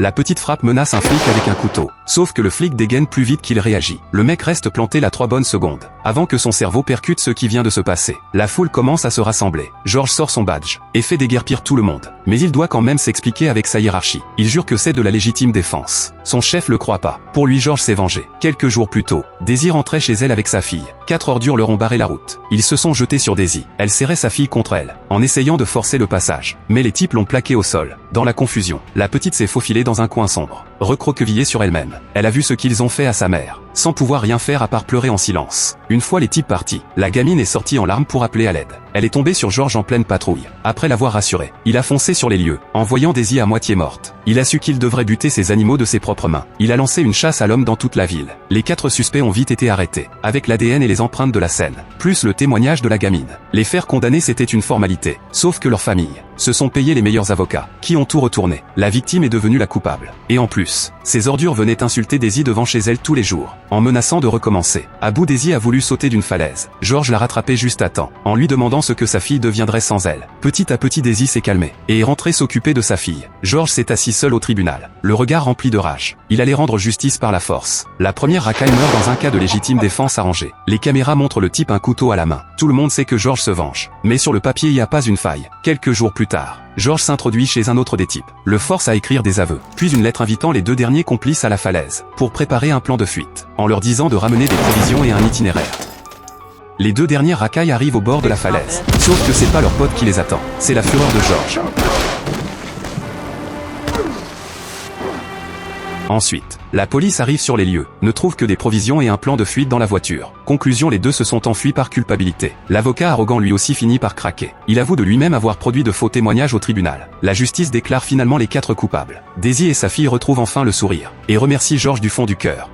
La petite frappe menace un flic avec un couteau. Sauf que le flic dégaine plus vite qu'il réagit. Le mec reste planté là 3 bonnes secondes, avant que son cerveau percute ce qui vient de se passer. La foule commence à se rassembler. George sort son badge, et fait déguerpir tout le monde. Mais il doit quand même s'expliquer avec sa hiérarchie. Il jure que c'est de la légitime défense. Son chef le croit pas. Pour lui, George s'est vengé. Quelques jours plus tôt, Daisy rentrait chez elle avec sa fille. 4 ordures leur ont barré la route. Ils se sont jetés sur Daisy. Elle serrait sa fille contre elle, en essayant de forcer le passage. Mais les types l'ont plaquée au sol. Dans la confusion, la petite s'est faufilée dans un coin sombre, recroquevillée sur elle-même. Elle a vu ce qu'ils ont fait à sa mère, sans pouvoir rien faire à part pleurer en silence. Une fois les types partis, la gamine est sortie en larmes pour appeler à l'aide. Elle est tombée sur George en pleine patrouille. Après l'avoir rassuré, il a foncé sur les lieux, en voyant Daisy à moitié morte. Il a su qu'il devrait buter ses animaux de ses propres mains. Il a lancé une chasse à l'homme dans toute la ville. Les 4 suspects ont vite été arrêtés, avec l'ADN et les empreintes de la scène, plus le témoignage de la gamine. Les faire condamner c'était une formalité, sauf que leurs familles se sont payés les meilleurs avocats, qui ont tout retourné. La victime est devenue la coupable. Et en plus, ces ordures venaient insulter Daisy devant chez elle tous les jours, en menaçant de recommencer. À bout, Daisy a voulu sauter d'une falaise. George l'a rattrapé juste à temps, en lui demandant ce que sa fille deviendrait sans elle. Petit à petit, Daisy s'est calmée, et est rentrée s'occuper de sa fille. George s'est assis seul au tribunal, le regard rempli de rage. Il allait rendre justice par la force. La première racaille meurt dans un cas de légitime défense arrangé. Les caméras montrent le type un couteau à la main. Tout le monde sait que George se venge. Mais sur le papier, il n'y a pas une faille. Quelques jours plus tard, George s'introduit chez un autre des types, le force à écrire des aveux, puis une lettre invitant les 2 derniers complices à la falaise, pour préparer un plan de fuite, en leur disant de ramener des provisions et un itinéraire. Les 2 derniers racailles arrivent au bord de la falaise, sauf que c'est pas leur pote qui les attend, c'est la fureur de George. Ensuite, la police arrive sur les lieux, ne trouve que des provisions et un plan de fuite dans la voiture. Conclusion, les 2 se sont enfuis par culpabilité. L'avocat arrogant lui aussi finit par craquer. Il avoue de lui-même avoir produit de faux témoignages au tribunal. La justice déclare finalement les 4 coupables. Daisy et sa fille retrouvent enfin le sourire, et remercient George du fond du cœur.